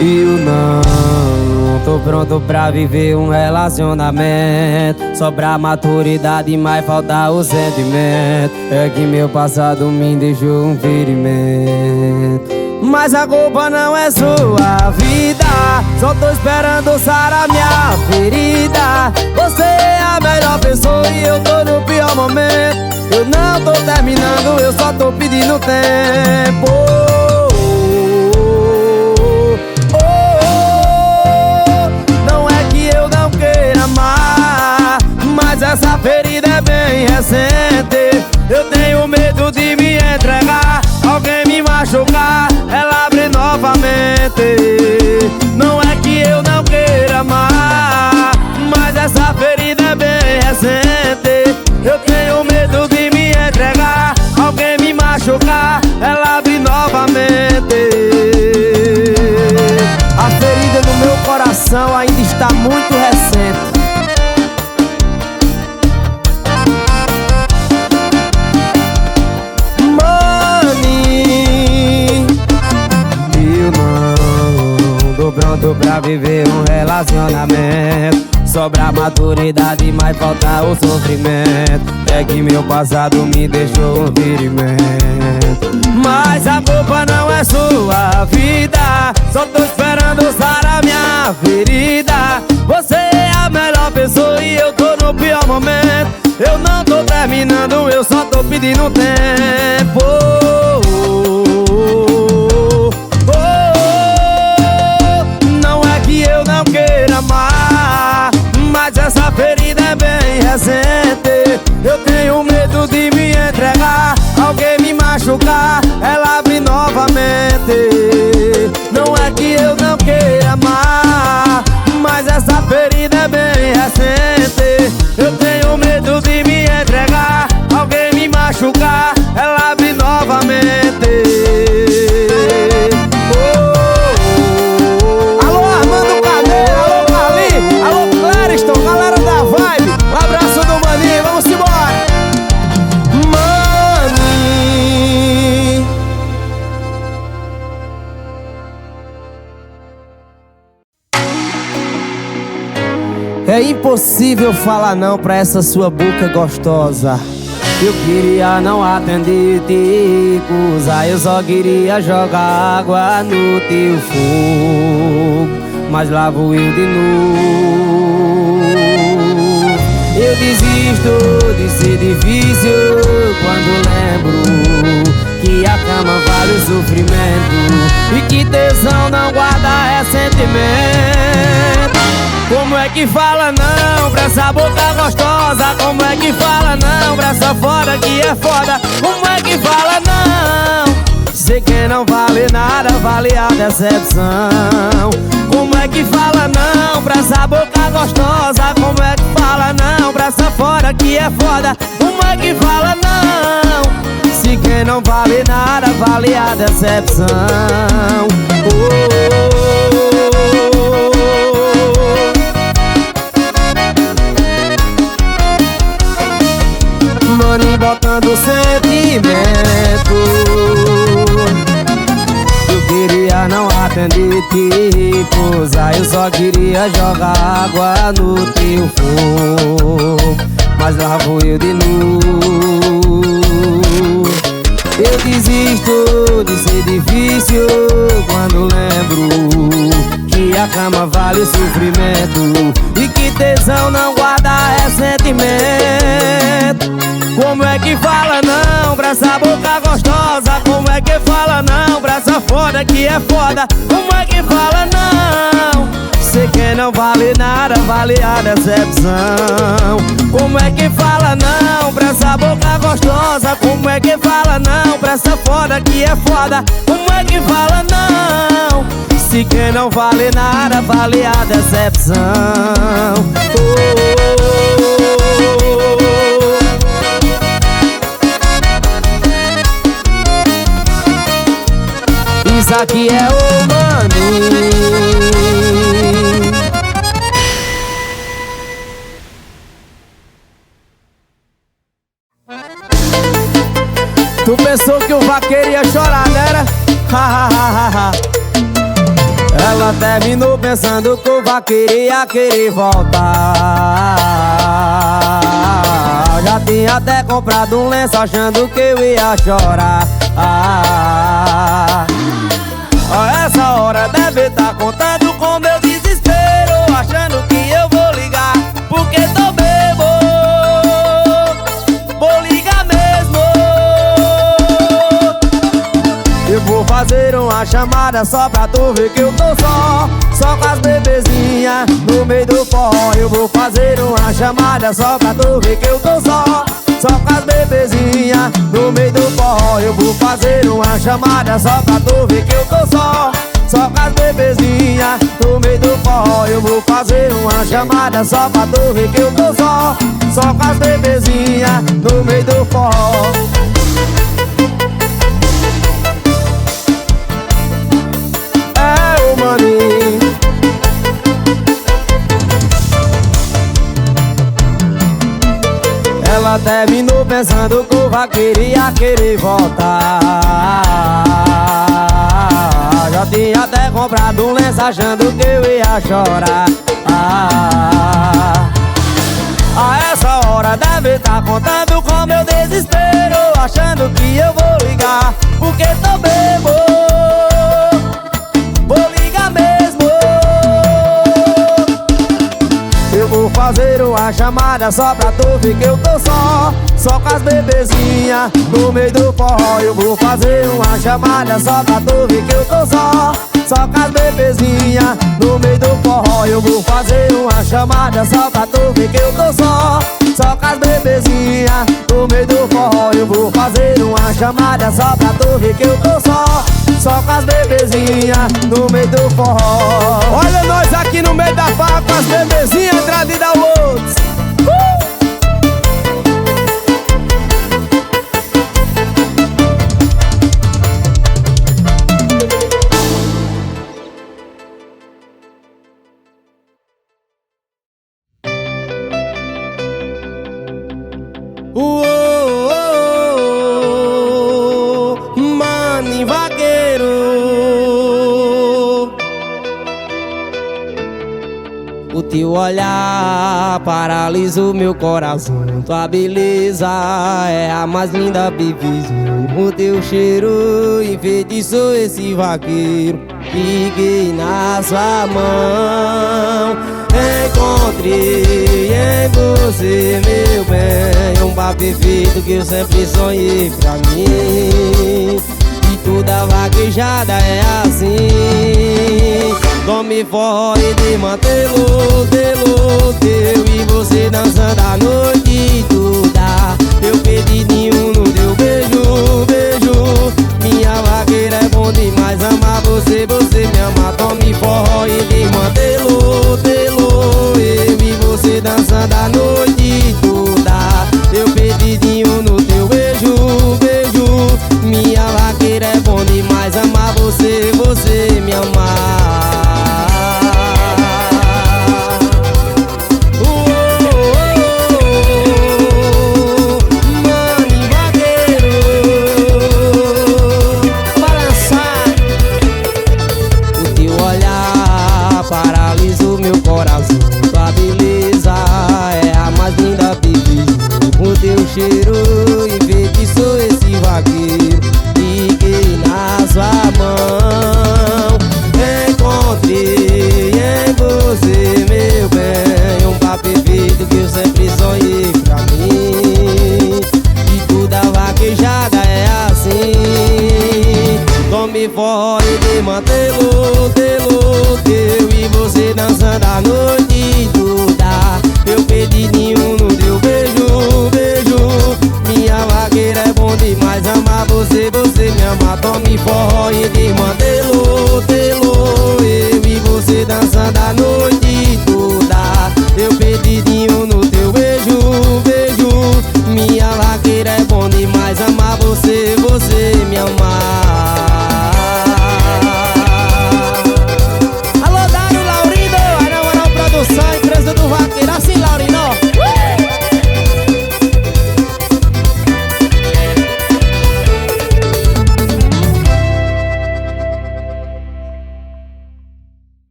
Eu não tô pronto pra viver um relacionamento. Sobra maturidade, mas falta o sentimento. É que meu passado me deixou um ferimento. Mas a culpa não é sua vida, só tô esperando sarar minha ferida. Você é a melhor pessoa e eu tô no pior momento. Eu não tô terminando, eu só tô pedindo tempo. Não é que eu não queira amar, mas essa ferida é bem recente. Eu tenho medo de me entregar, alguém me machucar, ela abre novamente. Não é que eu não queira amar, mas essa ferida é bem recente. Eu tenho medo de me entregar, alguém me machucar, ela abre novamente. A ferida no meu coração ainda está muito recente. Pronto pra viver um relacionamento. Sobra maturidade, mas falta o sofrimento. É que meu passado me deixou um ferimento. Mas a culpa não é sua vida, só tô esperando sarar minha ferida. Você é a melhor pessoa e eu tô no pior momento. Eu não tô terminando, eu só tô pedindo tempo. Eu não quero amar, mas essa ferida é bem recente. Eu tenho medo de me entregar, alguém me machucar, ela abre novamente. Não é que eu não queira amar, mas essa ferida é bem recente. Eu tenho medo de me entregar, alguém me machucar, ela abre novamente. Galera da Vibe, um abraço do Maninho, vamos embora. Maninho. É impossível falar não pra essa sua boca gostosa. Eu queria não atender te recusar, eu só queria jogar água no teu fogo, mas lá vou eu de novo. Eu desisto de ser difícil quando lembro que a cama vale o sofrimento e que tesão não guarda ressentimento. Como é que fala não pra essa boca gostosa? Como é que fala não pra essa foda que é foda? Como é que fala não? Sei que não vale nada, vale a decepção. Como é que fala não pra essa boca gostosa? Como é que fala não pra essa fora que é foda? Como é que fala não? Se quem não vale nada, vale a decepção. Mano, botando sentimento. Eu queria não atender te recusar, eu só queria jogar água no teu fogo, mas lá vou eu de novo. Eu desisto de ser difícil quando lembro que a cama vale o sofrimento e que tesão não guarda ressentimento. Como é que fala não pra essa boca gostosa? Como é que fala não pra essa foda que é foda? Como é que fala não? Sei que não vale nada, vale a decepção. Como é que fala não pra essa boca gostosa? Como é que fala não pra essa foda que é foda? Como é que fala não? Se que não vale nada, vale a decepção. Isso aqui é o Maninho. Tu pensou que o vaqueiro ia chorar, né? Ela terminou pensando que eu ia querer voltar. Já tinha até comprado um lenço achando que eu ia chorar. A essa hora deve estar contando com meu desespero, achando que eu vou ligar porque tô bebo. Vou ligar mesmo. Eu vou fazer uma chamada só pra tu ver que eu tô só com as bebezinhas no meio do forró. Eu vou fazer uma chamada só pra tu ver que eu tô só com as bebezinhas no meio do forró. Eu vou fazer uma chamada só pra tu ver que eu tô só com as bebezinhas no meio do forró. Eu vou fazer uma chamada só pra tu ver que eu tô só com as bebezinhas no meio do forró. Ela terminou pensando que eu ia querer voltar. Já tinha até comprado um lenço achando que eu ia chorar. A essa hora deve estar contando com meu desespero, achando que eu vou ligar porque tô bebo. Vou ligar mesmo. Eu vou fazer uma chamada só pra tu ver que eu tô só com as bebezinhas no meio do forró. Eu vou fazer uma chamada só pra tu ver que eu tô só com as bebezinhas no meio do forró. Eu vou fazer uma chamada só pra tu ver que eu tô só com as bebezinhas no meio do forró. Eu vou fazer uma chamada só pra tu ver que eu tô só com as bebezinhas no meio do forró. Olha nós aqui no meio da farra com as bebezinhas atrás de downloads. Mano vaqueiro, o teu olhar paralisa o meu coração. Tua beleza é a mais linda bebida. O teu cheiro enfeitiçou esse vaqueiro. Fiquei na sua mão, encontrei em você, meu bem, um par perfeito que eu sempre sonhei pra mim. E toda vaquejada é assim, tome forró e de mantê-lo, teu e você dançando a noite toda. Teu pedidinho no teu beijo, minha vaqueira é bom demais amar você, você me ama. Tome forró e de mantê-lo, eu e você dançando a noite toda. Teu pedidinho no teu beijo, minha vaqueira é bom demais amar você, você me amar. Paralisa o meu coração, tua beleza é a mais linda bebida. O teu cheiro enfeitiçou esse vaqueiro. Fiquei na sua mão, encontrei em você, meu bem, um par perfeito que eu sempre sonhei pra mim. E toda vaquejada é assim, tome forró e de mantê-lo, teu e você dançando a noite toda. Teu pedidinho no teu beijo, minha vaqueira é bom demais amar você, você me ama. Tome forró e de mantê-lo, eu e você dançando a noite toda. Teu pedidinho no teu beijo, minha vaqueira é bom demais amar você, você me amar.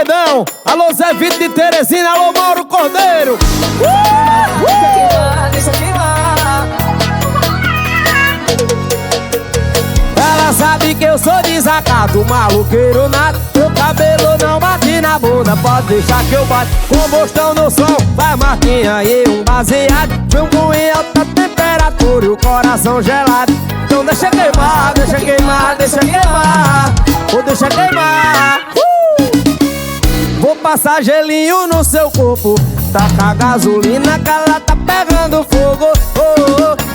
paredão. Alô Zé Vitor de Teresina, alô Mauro Cordeiro. Deixa queimar. Ela sabe que eu sou desacato, maloqueiro nato. Meu cabelo não bate na bunda, pode deixar que eu bato. Combustão no som, vai marquinha e um baseado. Chumbo em alta temperatura e o coração gelado. Então deixa queimar, deixa queimar, deixa queimar. Ou deixa queimar. Vou passar gelinho no seu corpo, tacar gasolina que ela tá pegando fogo.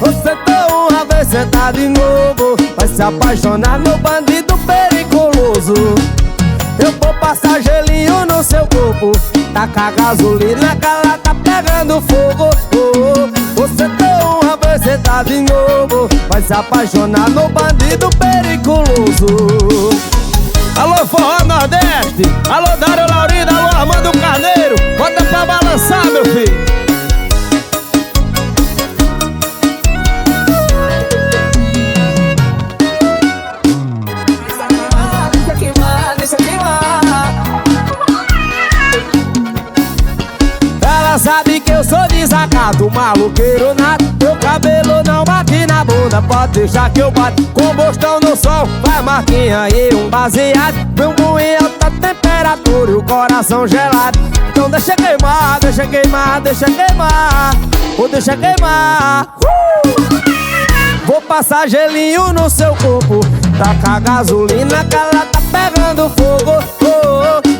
Você tão uma vez, cê tá de novo. Vai se apaixonar, meu bandido periculoso. Eu vou passar gelinho no seu corpo, tacar gasolina que ela tá pegando fogo. Você tão uma vez, cê tá de novo. Vai se apaixonar, meu bandido periculoso. Alô Forró Nordeste, alô Dário Laurindo, alô Armando Carneiro. Bota pra balançar, meu filho. Deixa queimar, deixa queimar. Ela sabe que eu sou desacato, maloqueiro nato. Meu cabelo não bate na bunda, pode deixar que eu bato. Combustão no sol, vai marquinha e um baseado. Bumbum em alta temperatura e o coração gelado. Então deixa queimar, deixa queimar, deixa queimar. Ou deixa queimar. Vou passar gelinho no seu corpo, tacar gasolina que ela tá pegando fogo.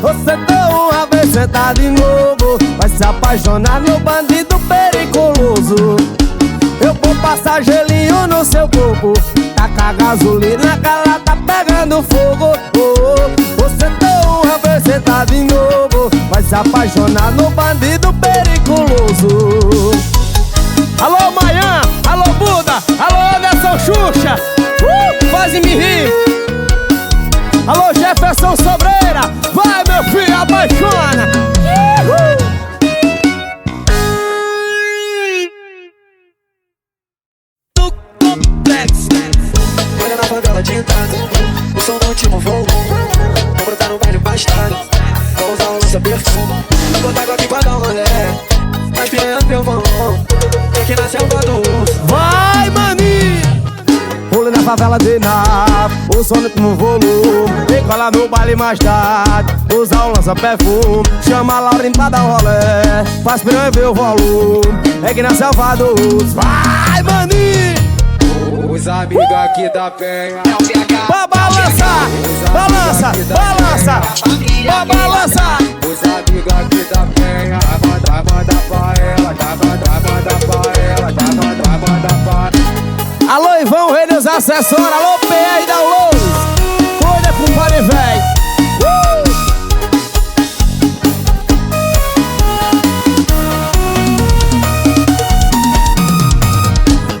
Você tão uma vez, cê tá de novo. Vai se apaixonar, meu bandido periculoso. Eu vou passar gelinho no seu corpo, tacar gasolina que ela tá pegando fogo. Você tão uma vez, cê tá de novo. Vai se apaixonar, no bandido periculoso. Alô Maian, alô Buda, alô Anderson Xuxa, faz-me rir. Alô Jefferson Sobreira, vai meu filho, apaixona. No complexo, olha na favela de entrada, o som no último volume. Vou brotar no baile bastardo, vou usar o lança perfume. Vou botar aqui pra dar um rolê, mas piranha meu vão. Aqui na selva do urso. Vai, mani! Pula na favela de nave, o som no último volume. Vem colar no baile mais tarde, usa o lança perfume. Chama a Laurinha pra dar um rolê, faz piranha ver o volume. É que na selva do urso. Vai, mani! Os amigos aqui da Penha. Pra balançar, balança, balança, pra balançar. Os amigos aqui da Penha. Vai mandar pra ela, vai mandar pra ela, vai mandar pra ela. Alô Ivão, rei dos assessores, alô PR da Luz. Cuida com o pare véi.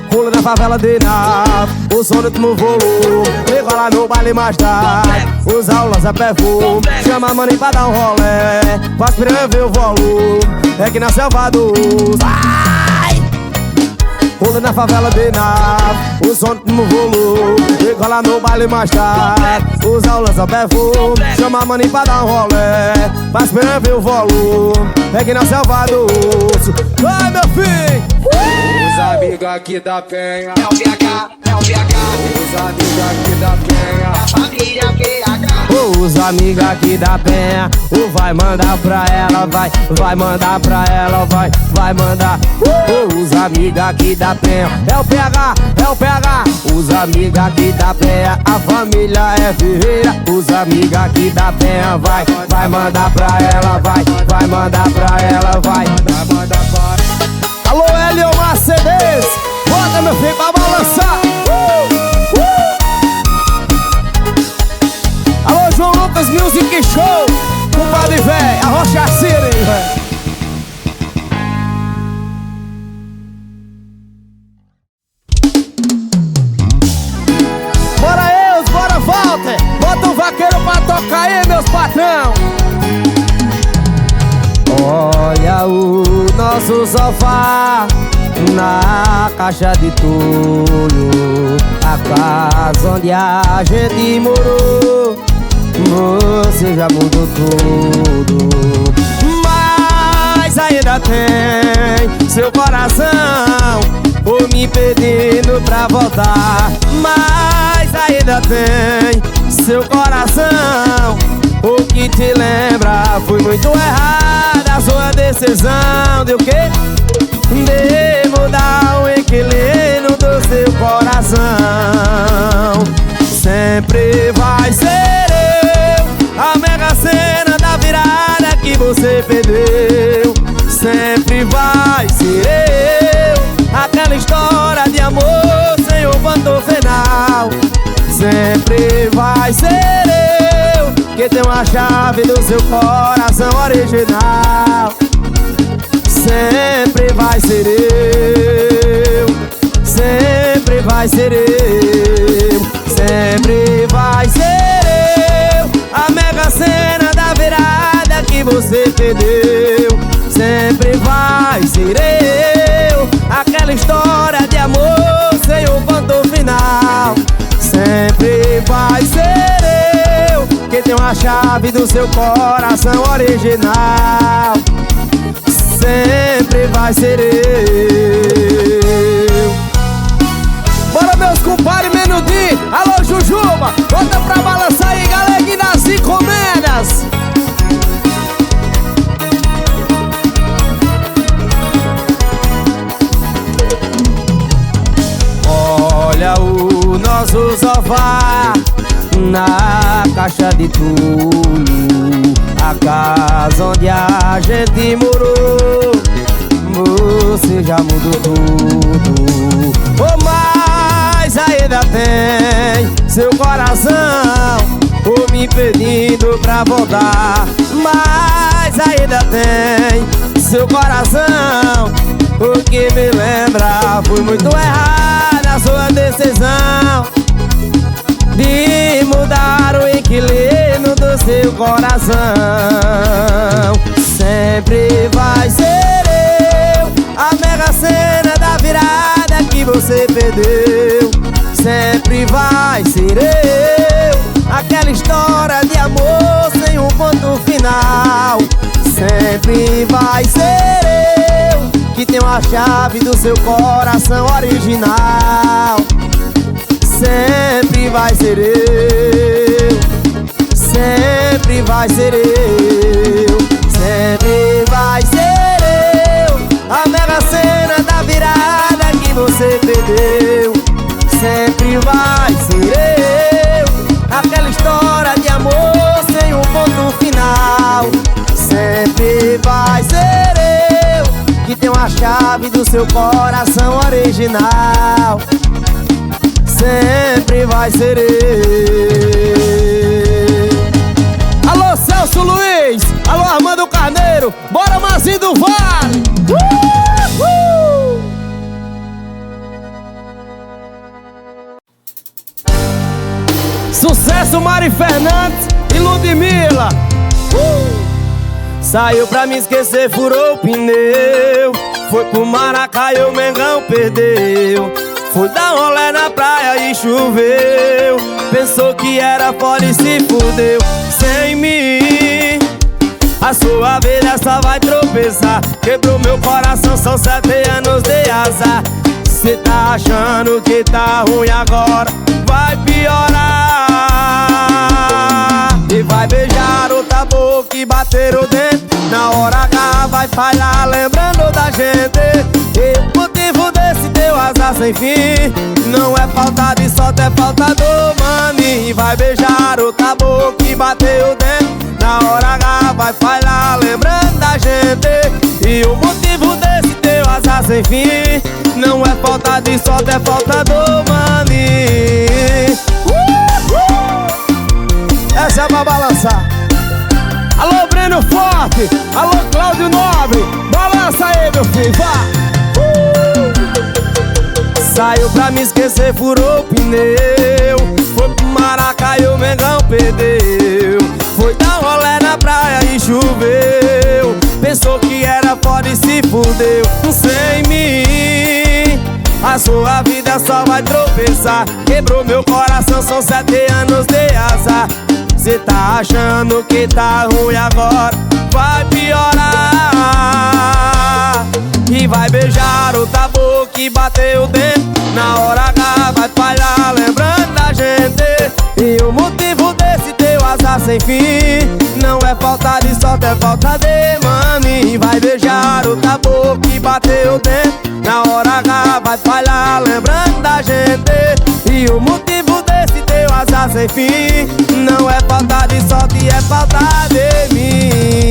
Pula na favela de nave, o som no último volume. Vem lá no baile mais tarde, usa o lança perfume. Chama a mãe pra dar um rolê, faz piranha ver o volume. É que na selva do urso. Vai! Pula na favela de nave, o som no volume. Fica lá no baile mais tarde, usa o lança perfume. Chama a mãe pra dar um rolê, faz piranha ver o volume. É que na selva do urso. Vai meu filho! Os amigos aqui da Penha. É o PH, é o PH. Os amigos aqui da Penha. Família PH. Os amigos aqui da Penha, vai mandar pra ela, vai mandar pra ela, vai mandar. Os amigos aqui da Penha, é o PH, é o PH. Os amigos aqui da Penha, a família é Ferreira. Os amigos aqui da Penha, vai mandar pra ela, vai mandar pra ela, vai mandar pra ela. Alô Hélio Mercedes, bota meu filho pra balançar. Alô João Lucas Music Show, compadre véi, a Rocha City, véi. Bora Eus, bora Walter, bota um vaqueiro pra tocar aí, meus patrão. Olha o nosso sofá na caixa de tolho, a casa onde a gente morou. Você já mudou tudo, mas ainda tem seu coração por me pedindo pra voltar. Mas ainda tem seu coração, o que te lembra foi muito errada a sua decisão de o quê? De mudar o inquilino do seu coração. Sempre vai ser eu a mega cena da virada que você perdeu. Sempre vai ser eu aquela história de amor sem o ponto final. Sempre vai ser eu que tem a chave do seu coração original. Sempre vai ser eu, sempre vai ser eu, sempre vai ser eu a mega cena da virada que você perdeu. Sempre vai ser eu aquela história de amor sem o ponto final. Sempre vai ser eu que tem a chave do seu coração original. Sempre vai ser eu. Bora, meus compadres Menudi, alô Jujuba, bota pra balançar aí, galera, nas encomendas. Olha o nosso sofá na caixa de tudo, a casa onde a gente morou. Você já mudou tudo, oh, mas ainda tem seu coração por me pedindo pra voltar. Mas ainda tem seu coração, o que me lembra foi muito errada a sua decisão de mudar o inquilino do seu coração. Sempre vai ser eu a mega cena da virada que você perdeu. Sempre vai ser eu aquela história de amor sem um ponto final. Sempre vai ser eu que tenho a chave do seu coração original. Sempre vai ser eu, sempre vai ser eu, sempre vai ser eu a mega cena da virada que você perdeu. Sempre vai ser eu aquela história de amor sem um ponto final. Sempre vai ser eu que tenho a chave do seu coração original. Sempre vai ser eu. Alô Celso Luiz, alô Armando Carneiro, bora Mazinho do Vale. Sucesso Mari Fernandes e Ludmilla. Saiu pra me esquecer, furou o pneu. Foi pro Maracaibo, o Mengão perdeu. Fui dar um rolê na praia e choveu. Pensou que era fora e se fudeu. Sem mim, a sua vida só vai tropeçar. Quebrou meu coração, são 7 anos de azar. Cê tá achando que tá ruim agora, vai piorar. E vai beijar outra boca e bater o dente. Na hora H vai falhar lembrando da gente. E o motivo desse teu azar sem fim não é falta de sorte, é falta do mami. E vai beijar outra boca e bater o dente. Na hora H vai falhar lembrando da gente. E o motivo desse teu azar sem fim não é falta de sorte, é falta do mami. Essa é pra balançar. Alô Breno Forte, alô Cláudio Nobre, balança aí meu filho, vá. Saiu pra me esquecer, furou o pneu. Foi pro Maracaibo, o Mengão perdeu. Foi dar um rolê na praia e choveu. Pensou que era foda e se fudeu. Sem mim, a sua vida só vai tropeçar. Quebrou meu coração, são 7 anos de azar. cê tá achando que tá ruim agora, vai piorar. E vai beijar o tabu que bateu dentro, na hora H vai falhar lembrando da gente. E o motivo desse teu azar sem fim não é falta de sorte, é falta de money. Vai beijar o tabu que bateu dentro, na hora H vai falhar lembrando da gente. E o motivo desse teu azar sem fim não é falta de sorte, é falta de mim.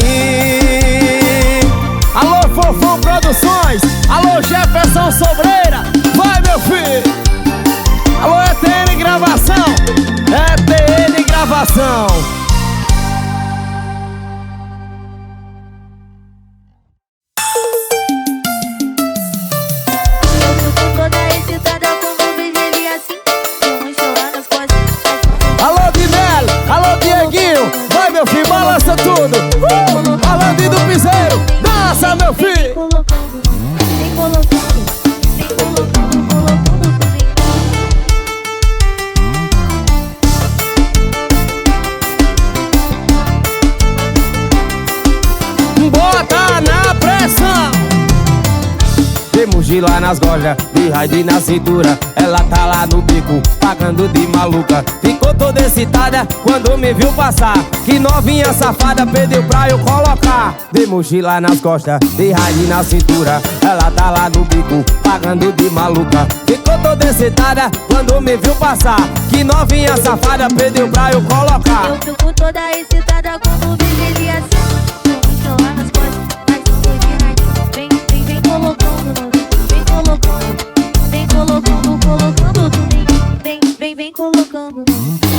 Alô, Fofão Produções, alô, Jefferson Sobreira, vai meu filho. Alô, ETN Gravação, ETN Gravação. Alô, Dinelo, alô, Dieguinho, vai meu filho, balança tudo. Alandinho do Piseiro, dança meu filho. Vem colocando, vem colocando, colocando tudo. Bota na pressão. De mochila nas gojas, de raid na cintura, ela tá lá no bico, pagando de maluca. Ficou toda excitada quando me viu passar, que novinha safada pediu pra eu colocar. De mochila nas costas, de raid na cintura, ela tá lá no bico, pagando de maluca. Ficou toda excitada quando me viu passar, que novinha safada pediu pra eu colocar. Eu fico toda excitada quando vejo ele assim. Vou lá nas costas, mas não tô de raio. Vem, vem, vem colocando, vem colocando, vem colocando, colocando tudo. Vem, vem, vem colocando,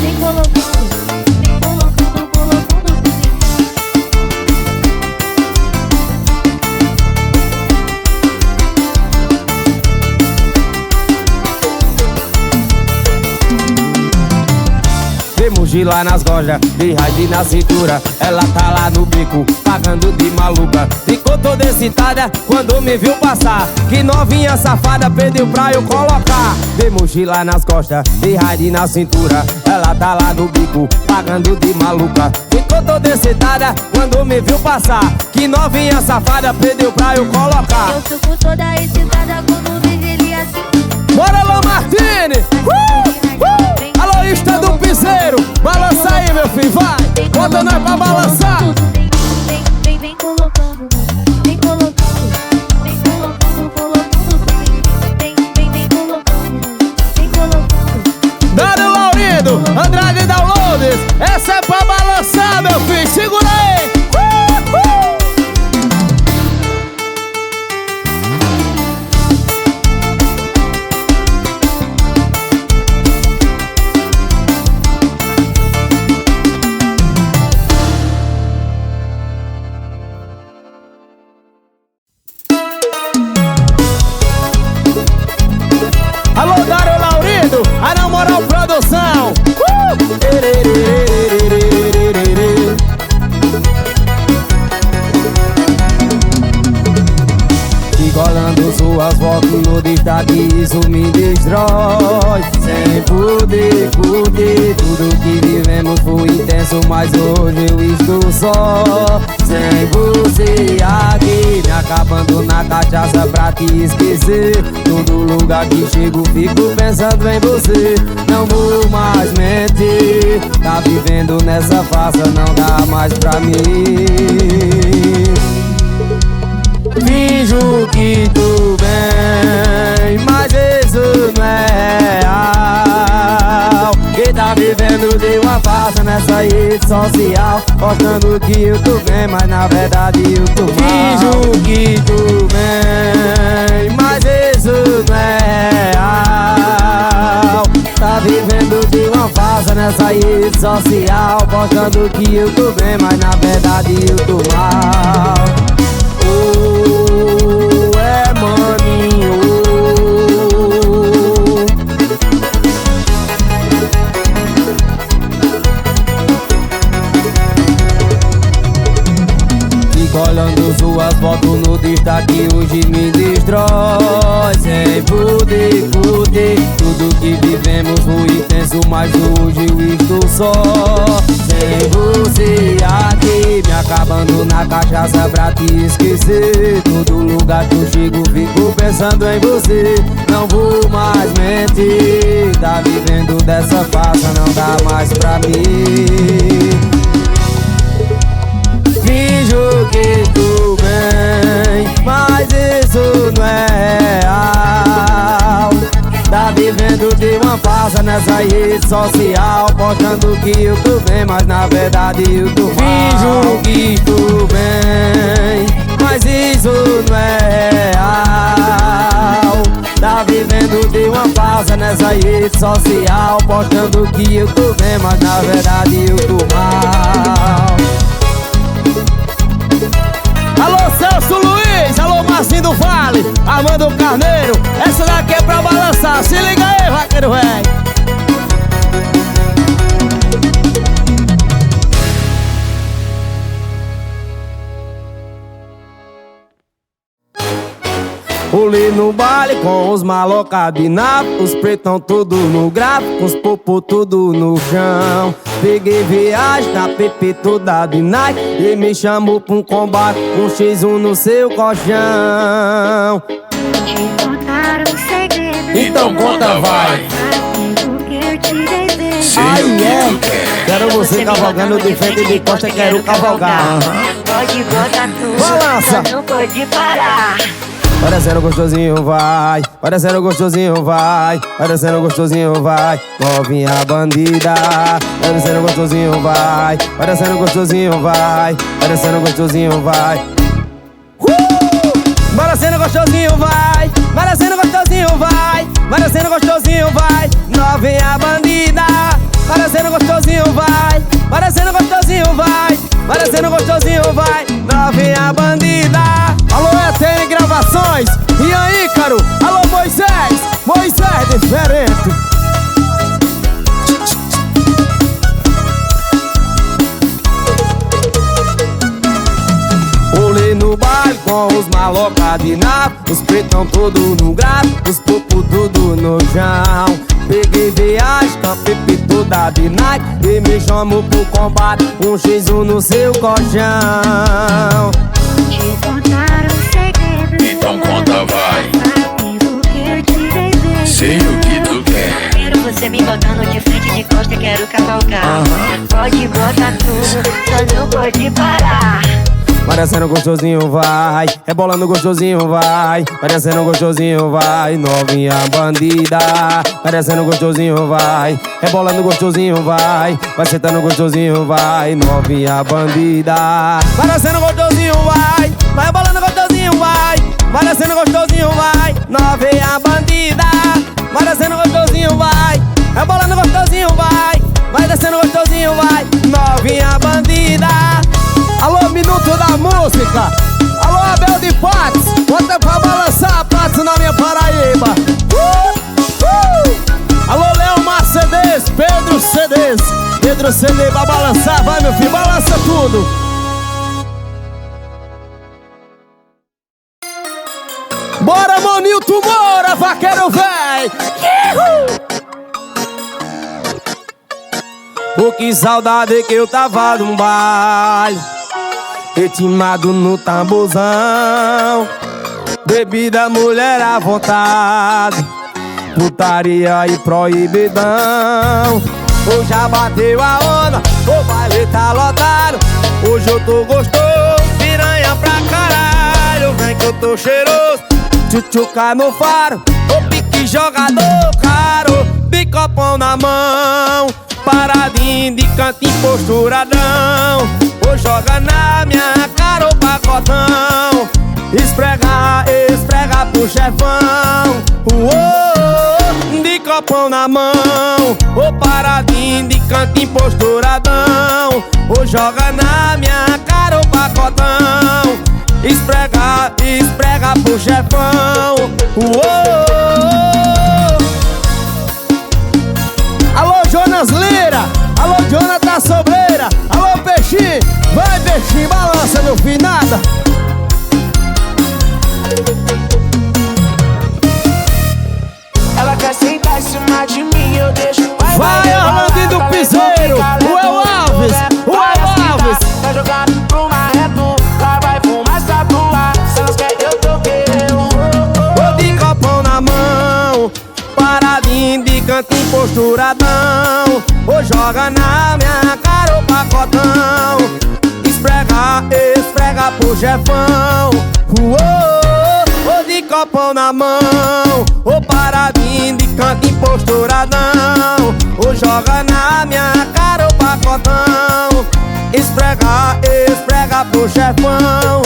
vem colocando, vem colocando, colocando tudo. De mochila nas gojas, de raid na cintura, ela tá lá no bico, pagando de maluca. Ficou toda excitada quando me viu passar, que novinha safada pediu pra eu colocar. De mochila nas costas, de raid na cintura, ela tá lá no bico, pagando de maluca. Ficou toda excitada quando me viu passar, que novinha safada pediu pra eu colocar. Eu fico toda excitada quando vejo ele assim. Bora lá, Martini. Alô, Ista do Piseiro, balança aí meu filho, vai. Bota nós pra balançar. Vem, vem, vem colocando, vem colocando, vem colocando, colocando tudo. Vem, vem, vem colocando, vem colocando. Dário Laurindo, Andrade Downloads, essa é pra balançar meu filho, segura aí. Alô, Dário Laurindo, a Na Moral Produção. Colando suas fotos no destaque, isso me destrói. Sem poder curtir, tudo que vivemos foi intenso, mas hoje eu estou só. Sem você aqui, me acabando na cachaça pra te esquecer. Todo lugar que chego fico pensando em você. Não vou mais mentir, tá vivendo nessa farsa, não dá mais pra mim. Finjo que tô bem, mas isso não é real. Que tá vivendo de uma farsa nessa rede social, mostrando que eu tô bem, mas na verdade eu tô mal. Finjo que tô bem, mas isso não é real. Tá vivendo de uma farsa nessa rede social, mostrando que eu tô bem, mas na verdade eu tô mal. É maninho. Fico olhando suas fotos no destaque, hoje me destrói. Sem poder, tudo que vivemos foi intenso, mas hoje eu estou só. Sem você aqui, me acabando na cachaça pra te esquecer. Todo lugar que eu chego fico pensando em você. Não vou mais mentir, tá vivendo dessa farsa, não dá mais pra mim. Finjo que tô bem, mas isso não é real. Tá vivendo de uma farsa nessa rede social, postando que eu tô bem, mas na verdade eu tô mal. Finjo que tô bem, mas isso não é real. Tá vivendo de uma farsa nessa rede social, postando que eu tô bem, mas na verdade eu tô mal. Alô, Celso Luiz, alô, Marcinho do Vale, Armando Carneiro, essa daqui é pra balançar, se liga aí, vaqueiro velho. Pulei no baile com os malocados de nave, os pretão tudo no grave, com os popô tudo no chão. Peguei viagem na PP toda de Nike e me chamou pra um combate com um X1 no seu colchão. Te contar um segredo. Então conta, vai. Aí é, quero você cavalgando de frente e de costa, quero cavalgar. Pode botar tudo, Balança. só não pode parar. Vai descendo gostosinho, vai. Vai descendo gostosinho, vai. Vai descendo gostosinho, vai. Novinha bandida. Vai descendo gostosinho, vai. Vai descendo gostosinho, vai. Vai descendo gostosinho, vai. Vai descendo gostosinho, vai. Vai descendo gostosinho, vai. Vai descendo gostosinho, vai. Novinha bandida. Vai descendo gostosinho, vai. Vai descendo gostosinho, vai. Vai descendo gostosinho, vai. Novinha bandida. Alô, ETN Gravações, e aí, Ícaro, alô, Moisés, Moisés diferente. Pulei no baile com os malocados de nave, os pretão tudo no grave, os popô tudo no chão. Peguei viagem com a PP toda de Nike e me chamou pro combate, um X1 no seu colchão. Te contar um segredo. Então conta, vai. Aquilo que eu te desejo. Sei o que tu quer. Quero você me botando de frente de costa, quero cavalgar. Pode botar tudo, só não pode parar. Vai descendo gostosinho, vai. Rebolando gostosinho, vai. Vai descendo gostosinho, vai. Novinha bandida. Vai descendo gostosinho, vai. Rebolando gostosinho, vai. Vai sentando gostosinho, vai. Novinha bandida. Vai descendo gostosinho, vai. Vai rebolando gostosinho, vai. Vai descendo gostosinho, vai. Novinha bandida. Vai descendo gostosinho, vai. Rebolando gostosinho, vai. Vai descendo gostosinho, vai. Novinha bandida. Alô, Minuto da Música, alô, Abel de Patos, bota pra balançar Patos na minha Paraíba. Alô, Leomar CDs, Pedro CDs, Pedro CD vai balançar, vai meu filho, balança tudo. Bora, Monilton Moura, vaqueiro véi. Pô, que saudade que eu tava num baile, retimado no tamborzão, bebida, mulher à vontade, putaria e proibidão. Hoje já bateu a onda, o baile tá lotado. Hoje eu tô gostoso, piranha pra caralho. Vem que eu tô cheiroso, tchutchuca no faro, o pique jogador caro, bicopão na mão, paradinho de cantinho posturadão. Ou joga na minha cara o pacotão, esfrega, esfrega pro chefão. Uou, de copão na mão, ou paradinho de cantinho posturadão. Ou joga na minha cara o pacotão, esfrega, esfrega pro chefão. Uou. Alô, Jonas Lira, alô, Jonathan Sobreira, alô, Peixinho, vai, Peixinho, balança, meu filho, nada. canta emposturadão, ou joga na minha cara o pacotão. Esfrega, esfrega pro chefão, ou de copão na mão, ou paradinho de canta emposturadão, ou joga na minha cara o pacotão. Esfrega, esfrega pro chefão,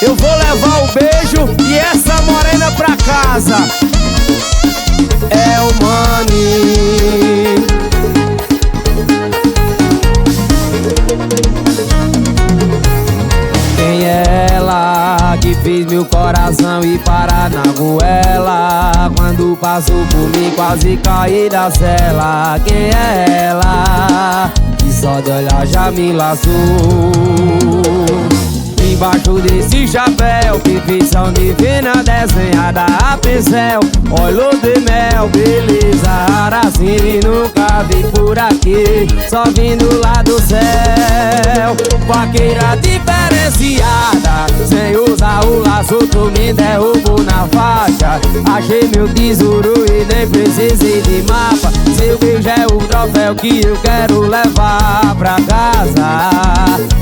eu vou levar o beijo e essa morena pra casa. É o Mani. Quem é ela que fez meu coração ir parar na goela? Quando passou por mim quase caí da cela. Quem é ela que só de olhar já me laçou? Embaixo desse chapéu, perfeição divina desenhada a pincel. Olho de mel, beleza rara assim nunca vi por aqui, só vindo lá do céu. Vaqueira diferenciada, sem usar o laço tu me derrubou na faixa. Achei meu tesouro e nem precisei de mapa. Seu beijo é o troféu que eu quero levar pra casa.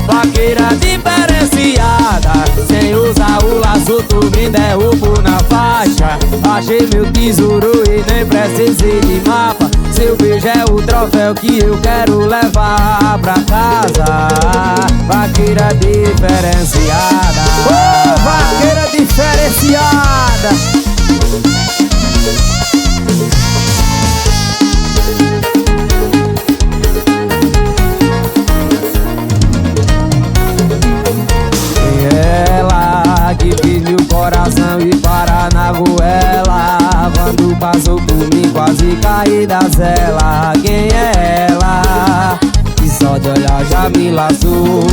Vaqueira diferenciada, sem usar o laço tu me derrubou na faixa. Achei meu tesouro e nem precisei de mapa. Seu beijo é o troféu que eu quero levar pra casa. Vaqueira diferenciada, vaqueira diferenciada. Que fez meu coração ir parar na goela? Quando passou por mim quase caí da cela. Quem é ela que só de olhar já me laçou?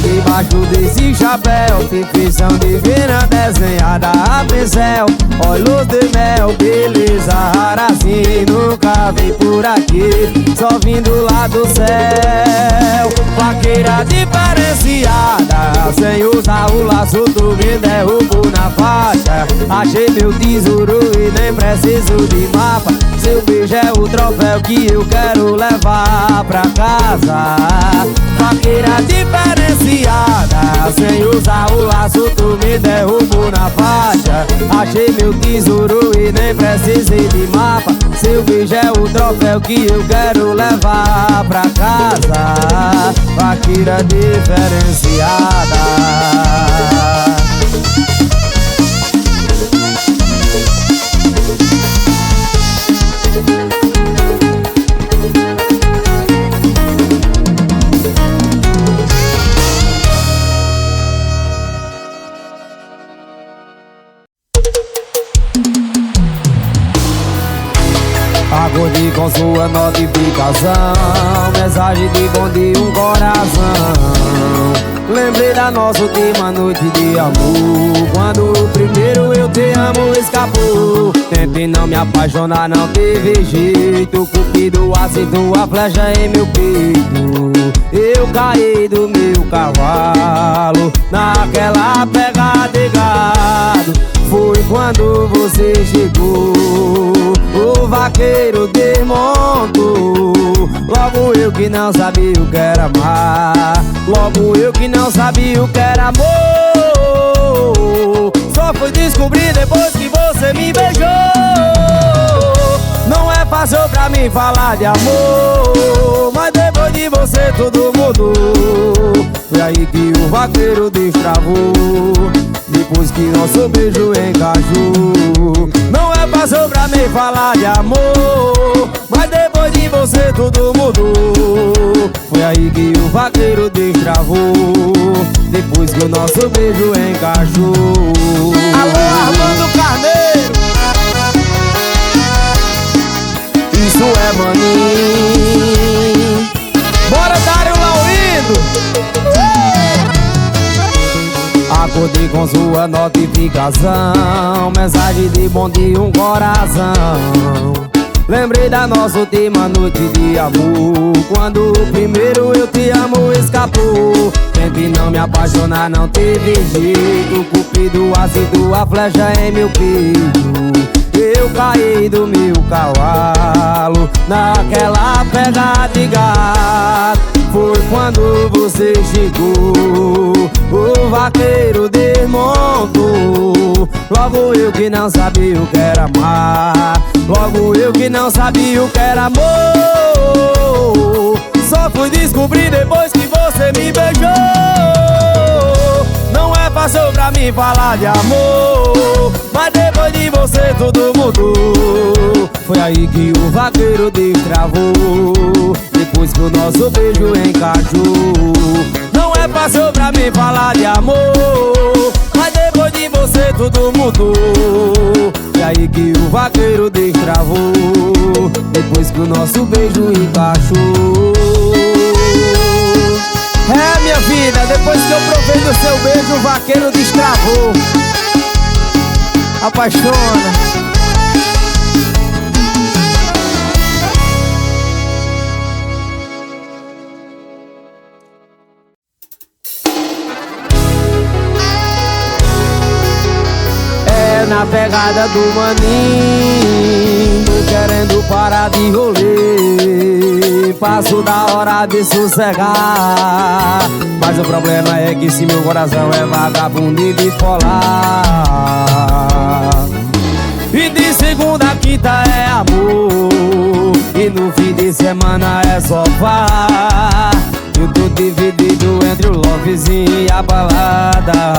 Debaixo desse chapéu, perfeição divina desenhada a pincel. Olhos de mel, beleza rara assim nunca vi por aqui, só vindo lá do céu. Vaqueira diferenciada, sem usar o laço tu me derrubou na faixa. Achei meu tesouro e nem preciso de mapa. Seu beijo é o troféu que eu quero levar pra casa. Vaqueira diferenciada, sem usar o laço tu me derrubou na faixa. Achei meu tesouro e nem precisei de mapa. Seu beijo é o troféu que eu quero levar pra casa. Vaqueira diferenciada. Acordei com sua notificação, mensagem de bom dia, um coração. Lembrei da nossa última noite de amor, quando o primeiro eu te amo escapou. Tentei não me apaixonar, não teve jeito. Cupido acertou a flecha em meu peito. Eu caí do meu cavalo naquela pegada de gado. Foi quando você chegou, o vaqueiro desmontou. Logo eu que não sabia o que era amar, logo eu que não sabia o que era amor. Só fui descobrir depois que você me beijou. Não é fácil pra mim falar de amor, mas depois de você tudo mudou. Foi aí que o vaqueiro destravou, depois que nosso beijo encaixou. Não é fácil pra mim falar de amor, mas depois de você tudo mudou. Foi aí que o vaqueiro destravou, depois que o nosso beijo encaixou. Alô, Armando Carneiro, isso é maninho. bora Dário Laurindo. recebi com sua notificação mensagem de bom dia, um coração. Lembrei da nossa última noite de amor, quando o primeiro eu te amo escapou. Tentei não me apaixonar, não teve jeito. Cupido acertou a flecha em meu peito. Eu caí do meu cavalo naquela pegada de gato. Foi quando você chegou, o vaqueiro desmontou. Logo eu que não sabia o que era amar, logo eu que não sabia o que era amor. Só fui descobrir depois que você me beijou. Não é fácil pra mim falar de amor, mas depois de você tudo mudou. Foi aí que o vaqueiro destravou, depois que o nosso beijo encaixou. Não é fácil pra mim falar de amor, mas depois de você tudo mudou. Foi aí que o vaqueiro destravou, depois que o nosso beijo encaixou. É, minha vida, depois que eu provei do seu beijo, o vaqueiro destravou. Apaixona. Na pegada do maninho, querendo parar de rolê. Passo da hora de sossegar, mas o problema é que se meu coração é vagabundo e bipolar. E de segunda a quinta é amor, e no fim de semana é sofá. Eu tô dividido entre o lovezinho e a balada.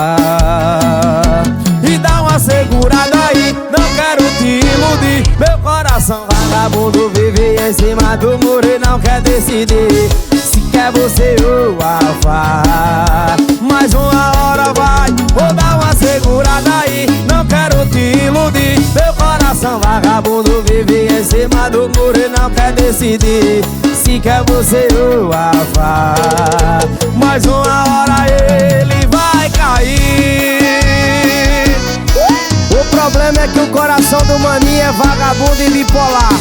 E dá uma segurada aí, não quero te iludir. Meu coração vagabundo vive em cima do muro e não quer decidir se quer você ou afar. Mais uma hora vai, vou dar uma segurada aí, não quero te iludir. Meu coração vagabundo vive em cima do muro e não quer decidir se quer você ou afar. Mais uma hora ele vai cair. O problema é que o coração do maninho é vagabundo e bipolar.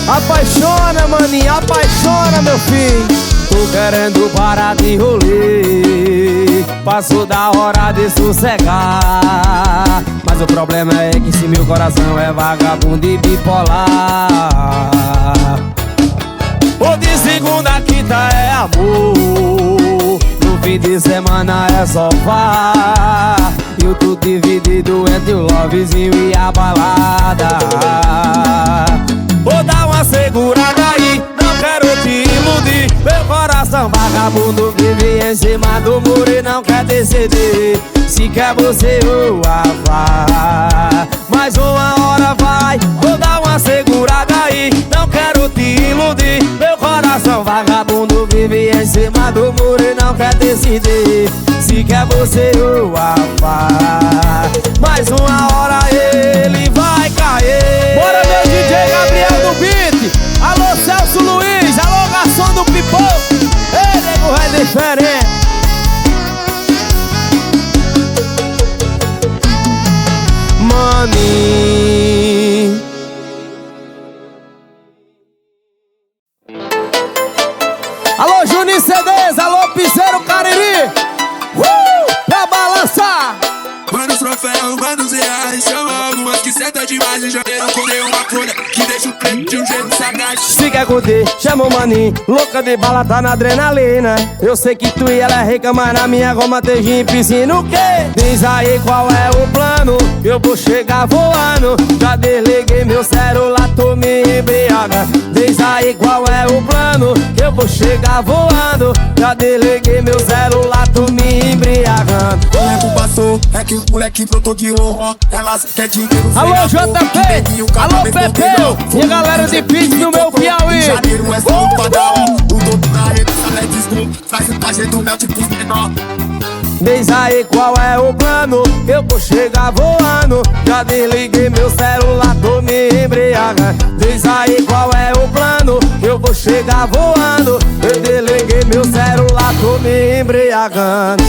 Apaixona, maninho, apaixona, meu filho. Tô querendo parar de rolê, passo da hora de sossegar. Mas o problema é que se meu coração é vagabundo e bipolar. O de segunda a quinta é amor, no fim de semana é sofá. Eu tô dividido entre o lovezinho e a balada. Vou dar uma segurada aí, não quero te iludir. Meu coração vagabundo vive em cima do muro e não quer decidir se quer você ou afar. Mais uma hora vai, vou dar uma segurada aí, não quero te iludir. Meu coração vagabundo vive em cima do muro e não quer decidir se quer você ou afar. Mais uma hora ele vai cair. Bora, meu DJ Gabriel do beat. Alô, Celso Luiz, alô, garçom do pipoco. Ei, nego, é diferente. Money. Alô, Juninho CDs, alô, Piseiro Cariri. Pra balançar. Manda troféu, manda os reais, chama algumas que senta demais. Eu já colei uma cor que deixa o preto de um jeito sagaz. Se quer curtir, chama o maninho, louca de bala, tá na adrenalina. Eu sei que tu e ela é rica, mas na minha goma tem gin, piscina o quê? Diz aí qual é o plano, eu vou chegar voando. Já desliguei meu celular, tô me embriaga. Diz aí qual é o plano, eu vou chegar voando. Já desliguei meu celular, tô me embriagando. O tempo passou, é que o moleque brotou de honra. Elas quer dinheiro. Alô, JP, alô, Pepeu e a galera de beat no meu Piauí. Janeiro é só um padrão. O dobro na rede, salé desculpa. Faz o pajé do mel tipo menor. Diz aí qual é o plano, eu vou chegar voando. Já desliguei meu celular, tô me embriagando. Diz aí qual é o plano, eu vou chegar voando. Eu desliguei meu celular. celular, tô me embriagando.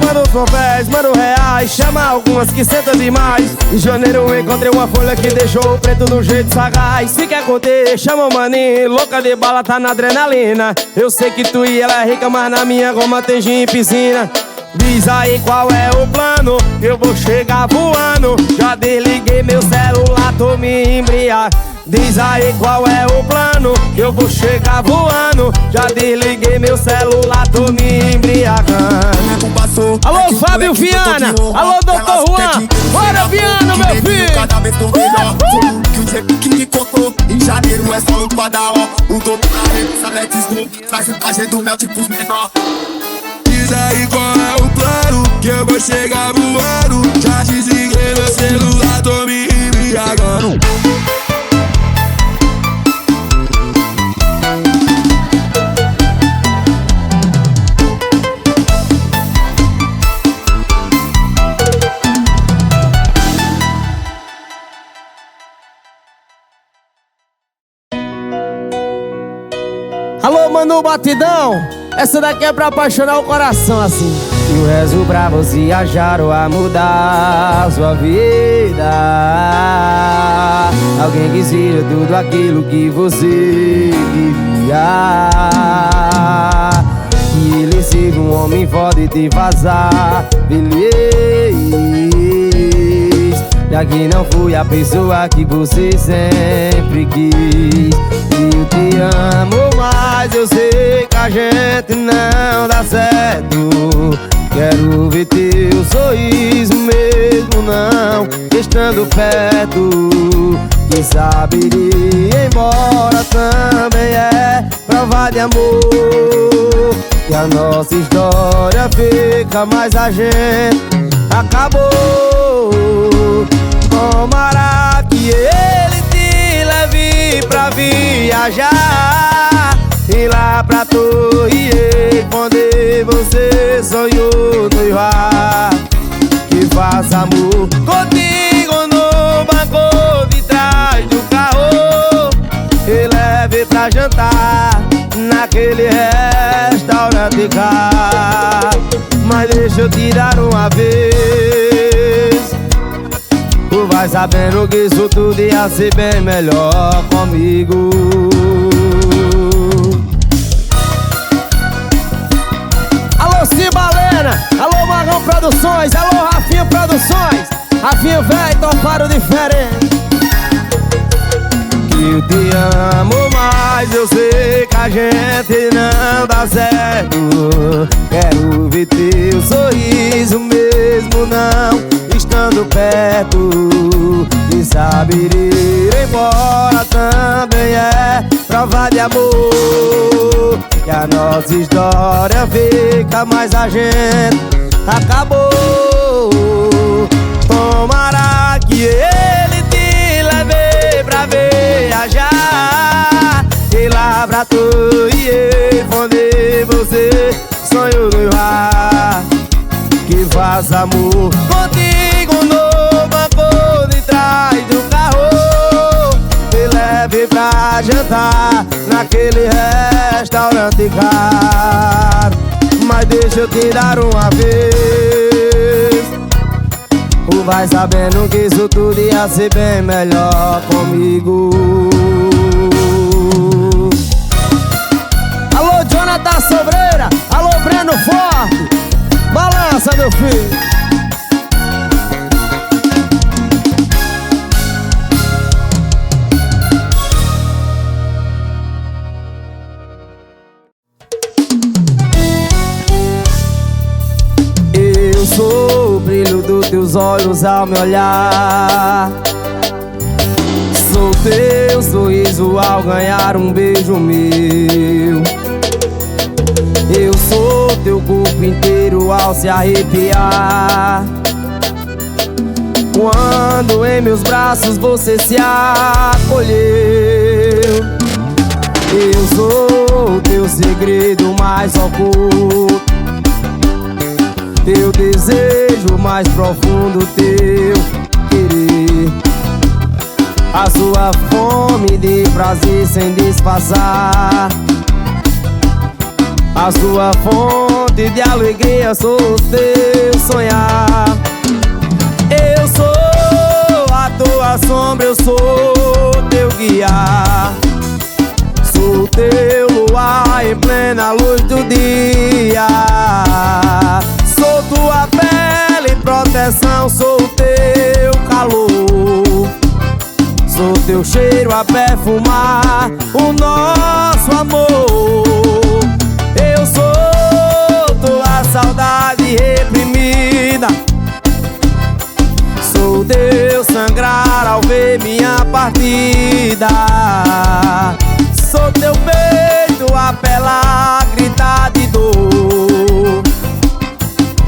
Mano, são 10, mano, reais. Chama algumas que sentam demais. Em janeiro eu encontrei uma folha que deixou o preto do jeito sagaz. Se quer conter, chama o maninho. Louca de bala, tá na adrenalina. Eu sei que tu e ela é rica, mas na minha goma tem gin e piscina. Diz aí qual é o plano, eu vou chegar voando. Já desliguei meu celular, tô me embriagando. Diz aí qual é o plano, eu vou chegar voando. Já desliguei meu celular, tô me embriagando. Alô, Fábio Viana, alô, doutor Juan. Bora, Viana, meu filho. Cada vez tô melhor. Que o dia que me contou, em janeiro é só louco pra dar ó. O doutor da revista Let's Go traz a gente do mel tipo os menor. Diz aí qual é o plano, que eu vou chegar voando. Já desliguei meu celular, tô me embriagando. Alô, Manu Batidão, essa daqui é pra apaixonar o coração assim. E eu rezo pra você achar ou a mudar sua vida. Alguém que seja tudo aquilo que você queria. Que ele seja um homem forte e te vazar feliz. Já que não fui a pessoa que você sempre quis. Eu te amo, mas eu sei que a gente não dá certo. Quero ver teu sorriso mesmo não estando perto. Quem sabe ir embora também é prova de amor. E a nossa história fica, mas a gente acabou. Tomara que ele te leve pra viajar e lá pra Torre Eiffel, onde você sonhou noivar. Que faça amor contigo no banco de trás do carro e leve pra jantar naquele restaurante caro. Mas deixa eu te dar uma vez. Tu vai sabendo que isso tudo ia ser bem melhor comigo. Alô, Cibalena, alô, Marrão Produções, alô, Rafinha Produções. Rafinha, véi, toparam diferente. Que eu te amo, mas eu sei que a gente não dá certo. Quero ver teu sorriso mesmo não estando perto. E saber ir embora também é prova de amor. Que a nossa história fica, mas a gente acabou. Tomara que ele te leve pra viajar e lá pra Torre Eiffel, onde você sonhou noivar. Que faça amor contigo no banco de trás do carro e leve pra jantar naquele restaurante caro. Mas deixa eu te dar uma vez. Tu vai sabendo que isso tudo ia ser bem melhor comigo. Alô, Jonathan Sobreira, alô, Breno Forte. Balança, meu filho. Eu sou o brilho dos teus olhos ao me olhar. Sou teu sorriso ao ganhar um beijo meu. Eu sou teu corpo inteiro ao se arrepiar. Quando em meus braços você se acolheu. Eu sou teu segredo mais oculto, teu desejo mais profundo, teu querer. a sua fome de prazer sem disfarçar. A sua fonte de alegria, sou o teu sonhar. Eu sou a tua sombra, eu sou teu guia. Sou teu luar em plena luz do dia. Sou tua pele em proteção, sou teu calor. Sou teu cheiro a perfumar o nosso amor. Eu sou tua saudade reprimida. Sou teu sangrar ao ver minha partida. Sou teu peito a apelar, gritar de dor,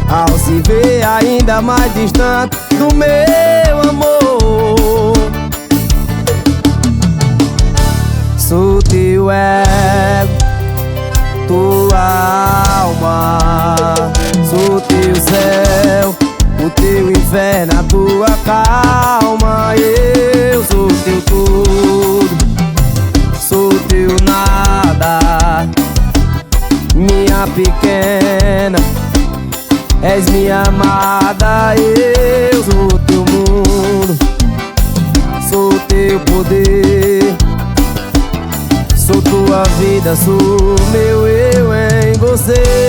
ao se ver ainda mais distante do meu amor. Sou teu ego, tua alma. Sou teu céu, o teu inferno, a tua calma. Eu sou teu tudo, sou teu nada. Minha pequena, és minha amada. Eu sou teu mundo, sou teu poder. Sou tua vida, sou meu eu em você.